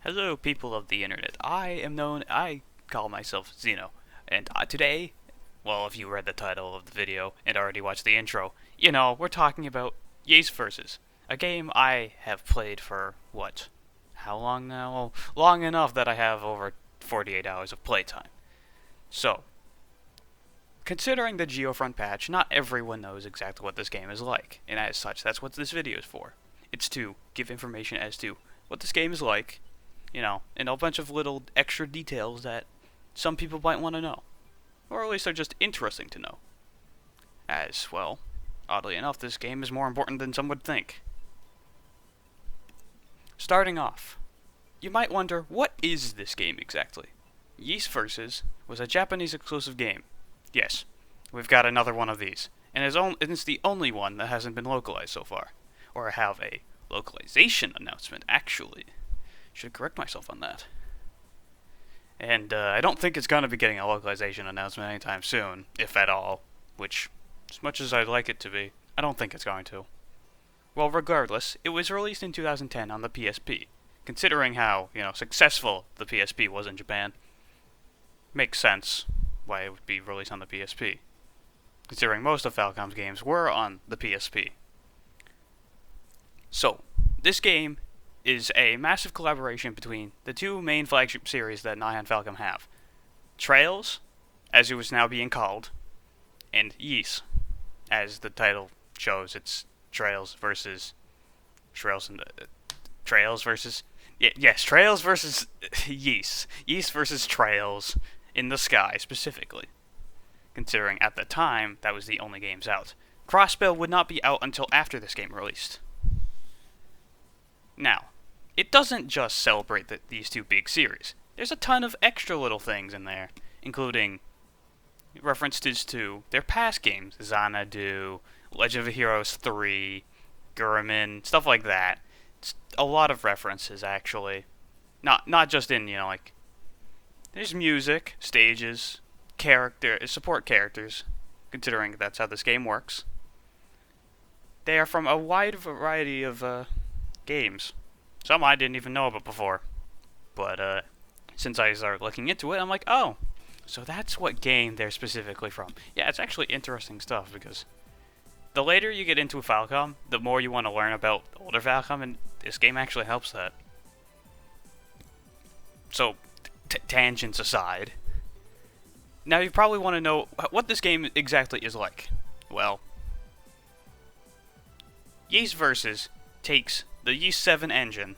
Hello, people of the internet. I call myself Zeno, and today, well, if you read the title of the video and already watched the intro, you know, we're talking about Ys Versus, a game I have played for, what, how long now? Well, long enough that I have over 48 hours of playtime. So, considering the Geofront patch, not everyone knows exactly what this game is like, and as such, that's what this video is for. It's to give information as to what this game is like, you know, and a bunch of little extra details that some people might want to know. Or at least they're just interesting to know. As, well, oddly enough, this game is more important than some would think. Starting off, you might wonder, what is this game exactly? Ys Versus was a Japanese exclusive game. Yes, we've got another one of these, and it's the only one that hasn't been localized so far. Or have a localization announcement, actually. Should correct myself on that. And I don't think it's going to be getting a localization announcement anytime soon, if at all. Which, as much as I'd like it to be, I don't think it's going to. Well, regardless, it was released in 2010 on the PSP. Considering how, successful the PSP was in Japan, makes sense why it would be released on the PSP. Considering most of Falcom's games were on the PSP. So, this game is a massive collaboration between the two main flagship series that Nihon Falcom have. Trails, as it was now being called, and Ys, as the title shows. It's Trails versus Trails versus Ys. Ys versus Trails in the sky specifically. Considering at the time that was the only games out. Crossbow would not be out until after this game released. Now, it doesn't just celebrate these two big series. There's a ton of extra little things in there, including references to their past games, Xanadu, Legend of Heroes 3, Gurman, stuff like that. It's a lot of references, actually. Not just in, there's music, stages, support characters, considering that's how this game works. They are from a wide variety of games. Some I didn't even know about before. But since I started looking into it, I'm like, oh, so that's what game they're specifically from. Yeah, it's actually interesting stuff, because the later you get into Falcom, the more you want to learn about older Falcom, and this game actually helps that. So, tangents aside, now you probably want to know what this game exactly is like. Well, Ys Versus takes the Ys 7 engine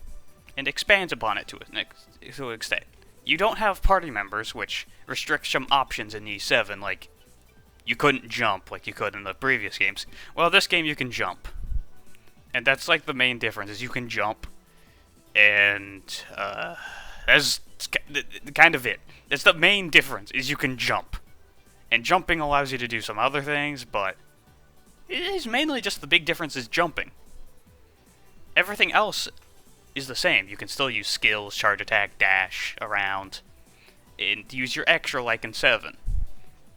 and expands upon it to an extent. You don't have party members, which restricts some options in Ys 7, like you couldn't jump like you could in the previous games. Well, this game you can jump. And that's like the main difference, is you can jump. And that's kind of it. That's the main difference, is you can jump. And jumping allows you to do some other things, but it is mainly just the big difference is jumping. Everything else is the same. You can still use skills, charge attack, dash around, and use your extra like in 7.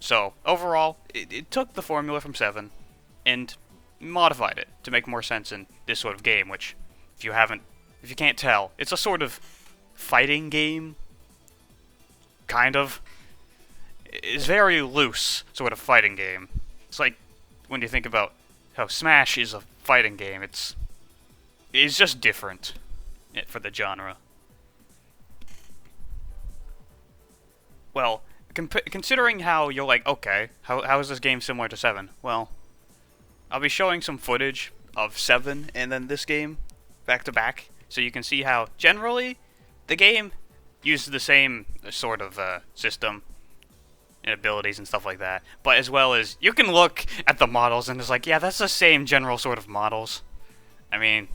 So, overall, it took the formula from 7 and modified it to make more sense in this sort of game, which, if you can't tell, it's a sort of fighting game, kind of. It's very loose sort of fighting game. It's like when you think about how Smash is a fighting game, it's just different for the genre. Well, considering how you're like, okay, how is this game similar to 7? Well, I'll be showing some footage of 7 and then this game back to back, so you can see how generally the game uses the same sort of system and abilities and stuff like that, but as well as you can look at the models and it's like, yeah, that's the same general sort of models. I mean,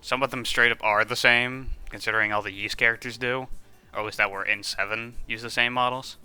some of them straight up are the same, considering all the Ys characters do. Or at least that were in 7 use the same models.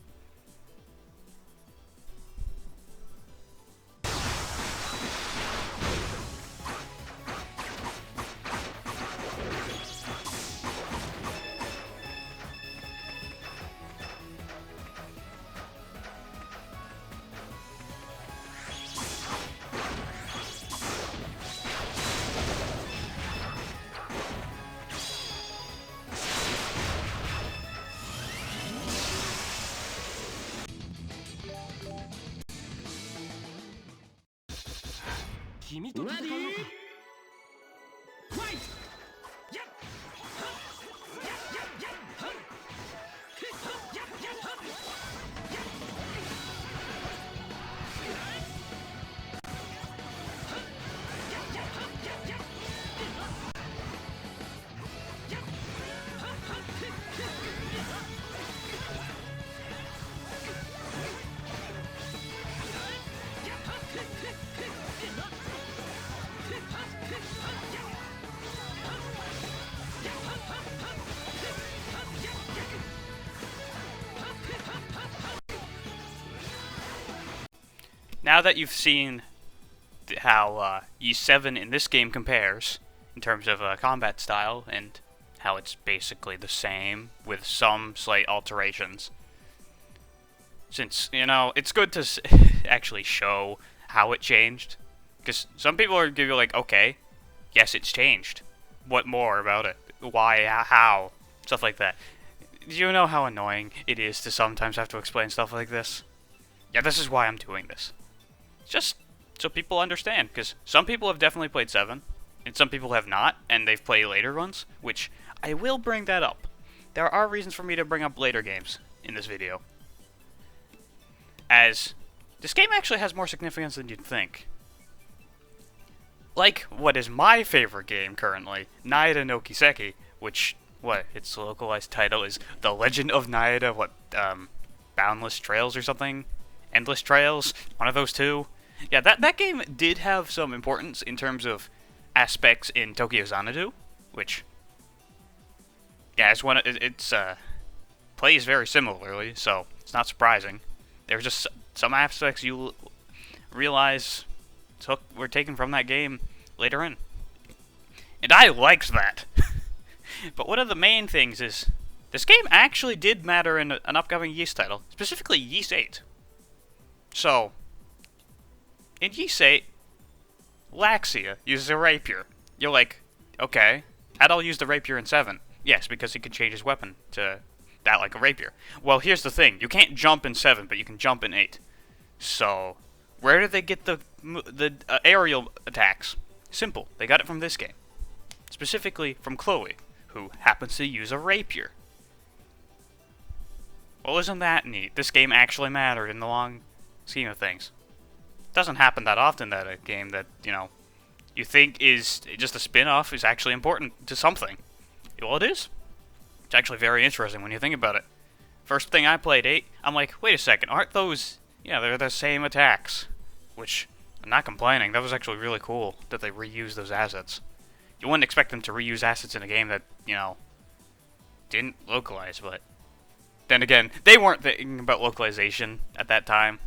Now that you've seen how E7 in this game compares in terms of combat style and how it's basically the same with some slight alterations, since, you know, it's good to actually show how it changed, because some people are gonna be like, okay, yes, it's changed. What more about it? Why? How? Stuff like that. Do you know how annoying it is to sometimes have to explain stuff like this? Yeah, this is why I'm doing this. Just so people understand, because some people have definitely played 7, and some people have not, and they've played later ones, which I will bring that up. There are reasons for me to bring up later games in this video, as this game actually has more significance than you'd think. Like, what is my favorite game currently, Nihon no Kiseki, which, its localized title is The Legend of Nihon, Boundless Trails or something? Endless Trails? One of those two? Yeah, that game did have some importance in terms of aspects in Tokyo Xanadu, which, yeah, it's plays very similarly, so it's not surprising. There's just some aspects you realize were taken from that game later in. And I liked that. But one of the main things is, this game actually did matter in an upcoming Ys title, specifically Ys 8. So, in Ys 8, Laxia uses a rapier. You're like, okay, Adol used the rapier in 7. Yes, because he could change his weapon to that like a rapier. Well, here's the thing. You can't jump in 7, but you can jump in 8. So, where did they get the aerial attacks? Simple. They got it from this game. Specifically from Chloe, who happens to use a rapier. Well, isn't that neat? This game actually mattered in the long scheme of things. Doesn't happen that often that a game that, you know, you think is just a spin-off is actually important to something. Well, it is. It's actually very interesting when you think about it. First thing I played 8, I'm like, wait a second, aren't those... Yeah, they're the same attacks. Which, I'm not complaining, that was actually really cool that they reused those assets. You wouldn't expect them to reuse assets in a game that, you know, didn't localize, but... Then again, they weren't thinking about localization at that time.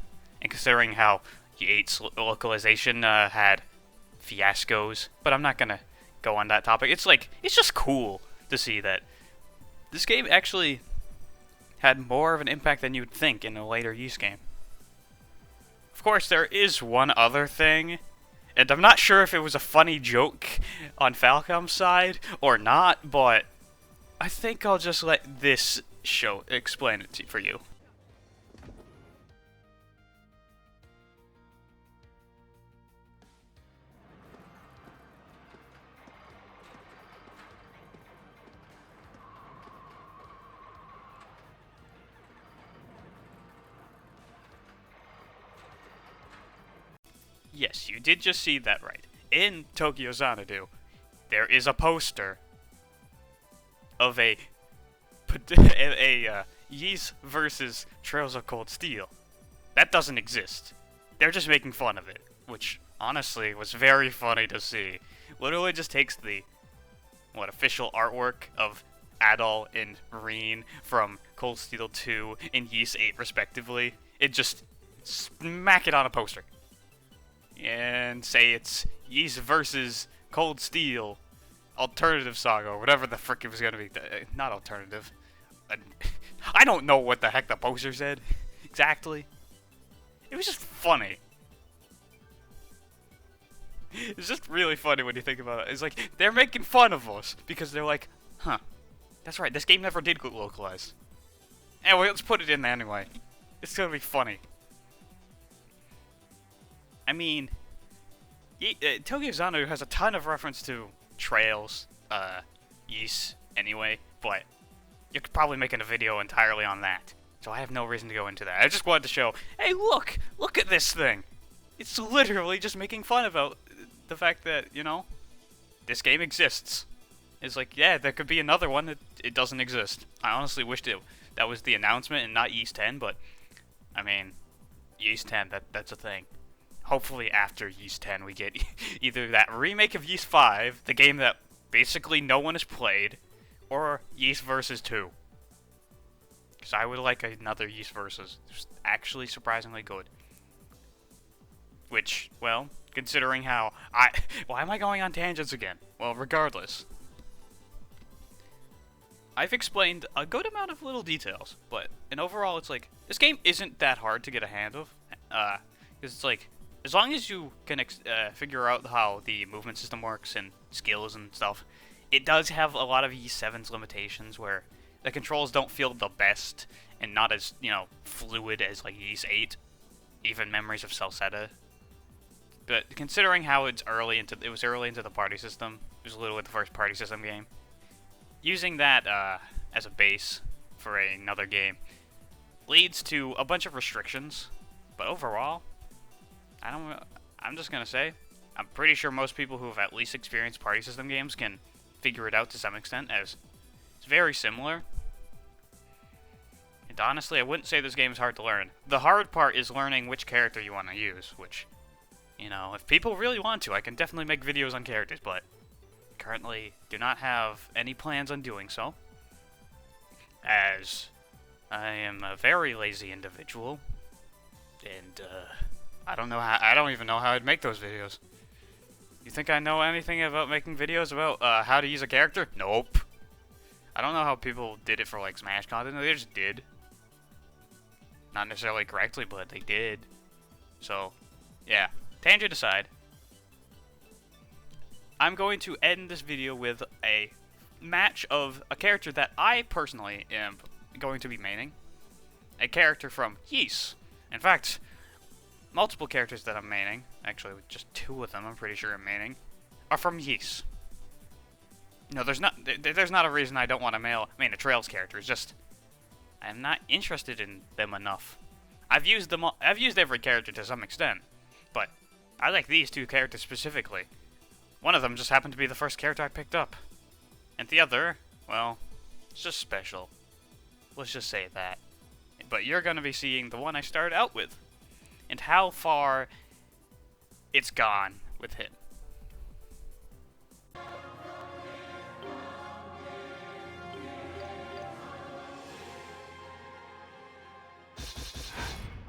And considering how Yates' localization had fiascos, but I'm not gonna go on that topic. It's like, it's just cool to see that this game actually had more of an impact than you'd think in a later Ys game. Of course, there is one other thing, and I'm not sure if it was a funny joke on Falcom's side or not, but I think I'll just let this show explain it for you. Yes, you did just see that right. In Tokyo Xanadu, there is a poster of a Ys versus Trails of Cold Steel. That doesn't exist. They're just making fun of it, which honestly was very funny to see. Literally just takes the official artwork of Adol and Reen from Cold Steel 2 and Ys 8 respectively, and just smack it on a poster. And say it's Ys versus Cold Steel Alternative Saga, or whatever the frick it was gonna be. Not alternative. I don't know what the heck the poster said exactly. It was just funny. It's just really funny when you think about it. It's like, they're making fun of us because they're like, huh, that's right, this game never did localize. Anyway, let's put it in there anyway. It's gonna be funny. I mean, Tokyo Xanadu has a ton of reference to trails, Ys, anyway, but you could probably make a video entirely on that. So I have no reason to go into that. I just wanted to show, hey, look at this thing. It's literally just making fun about the fact that, you know, this game exists. It's like, yeah, there could be another one that it doesn't exist. I honestly wished that was the announcement and not Ys 10, but, I mean, Ys 10, that's a thing. Hopefully after Ys 10 we get either that remake of Ys 5, the game that basically no one has played, or Ys Versus 2. Because I would like another Ys Versus. It's actually surprisingly good. Which, well, considering how why am I going on tangents again? Well, regardless. I've explained a good amount of little details, but in overall it's like, this game isn't that hard to get a hand of. Because it's like, as long as you can figure out how the movement system works and skills and stuff, it does have a lot of Ys 7's limitations where the controls don't feel the best and not as, you know, fluid as like Ys 8, even Memories of Celceta. But considering how it was early into the party system, it was literally the first party system game, using that as a base for another game leads to a bunch of restrictions. But overall, I'm just gonna say, I'm pretty sure most people who have at least experienced party system games can figure it out to some extent, as it's very similar. And honestly, I wouldn't say this game is hard to learn. The hard part is learning which character you want to use, which, you know, if people really want to, I can definitely make videos on characters, but currently do not have any plans on doing so, as I am a very lazy individual, and I don't even know how I'd make those videos. You think I know anything about making videos about how to use a character? Nope. I don't know how people did it for like Smash content. They just did. Not necessarily correctly, but they did. So, yeah. Tangent aside, I'm going to end this video with a match of a character that I personally am going to be maining. A character from Ys. In fact, multiple characters that I'm maining, actually just 2 of them I'm pretty sure I'm maining, are from Ys. No, there's not a reason I don't want to main a Trails character. It's just I'm not interested in them enough. I've used every character to some extent, but I like these 2 characters specifically. One of them just happened to be the first character I picked up, and the other, well, it's just special. Let's just say that. But you're gonna be seeing the one I started out with, and how far it's gone with him.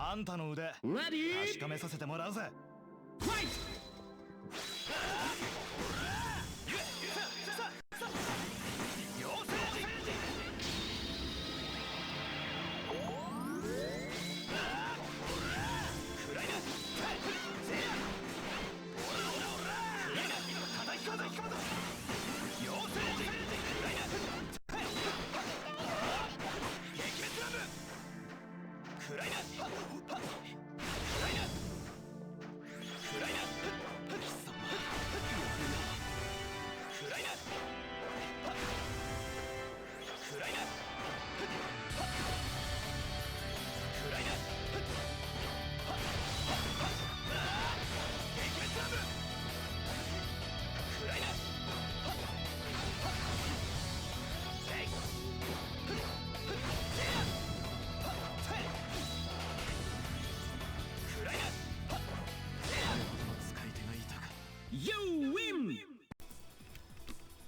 あんたの腕確かめさせてもらうぜ。ファイト。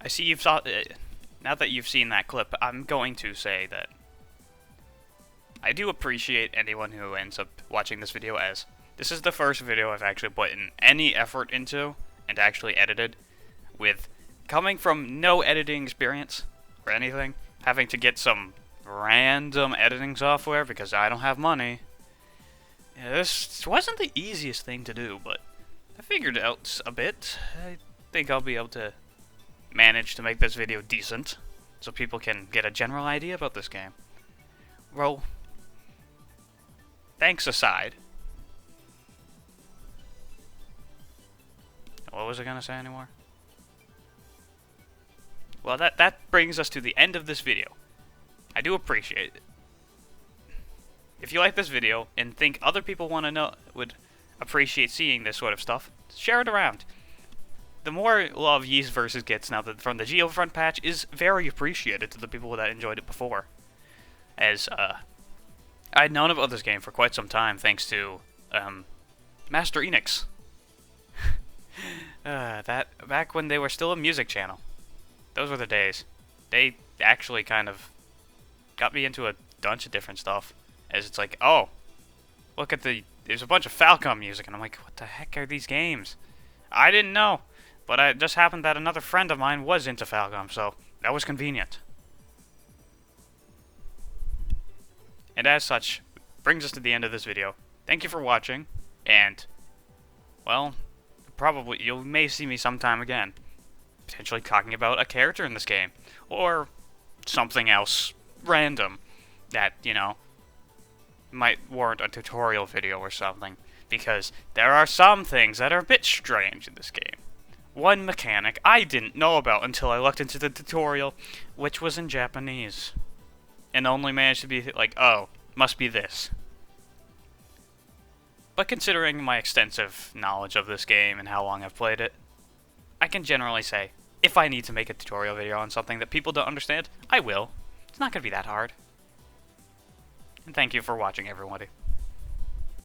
I see you've now that you've seen that clip, I'm going to say that I do appreciate anyone who ends up watching this video, as this is the first video I've actually put in any effort into and actually edited, with coming from no editing experience or anything, having to get some random editing software because I don't have money. Yeah, this wasn't the easiest thing to do, but I figured it out a bit. I think I'll be able to manage to make this video decent, so people can get a general idea about this game. Well, thanks aside, What was I gonna say anymore? Well, that brings us to the end of this video. I do appreciate it. If you like this video and think other people would appreciate seeing this sort of stuff, share it around. The more love Ys Versus gets now that from the Geofront patch is very appreciated to the people that enjoyed it before. As I'd known about this game for quite some time thanks to Master Enix. That back when they were still a music channel. Those were the days. They actually kind of got me into a bunch of different stuff. As it's like, oh, look at there's a bunch of Falcom music, and I'm like, what the heck are these games? I didn't know, but it just happened that another friend of mine was into Falcom, so that was convenient. And as such, brings us to the end of this video. Thank you for watching, and, well, probably you may see me sometime again. Potentially talking about a character in this game, or something else random that, you know, might warrant a tutorial video or something, because there are some things that are a bit strange in this game. One mechanic I didn't know about until I looked into the tutorial, which was in Japanese, and only managed to be like, oh, must be this. But considering my extensive knowledge of this game and how long I've played it, I can generally say, if I need to make a tutorial video on something that people don't understand, I will. It's not going to be that hard. And thank you for watching, everybody.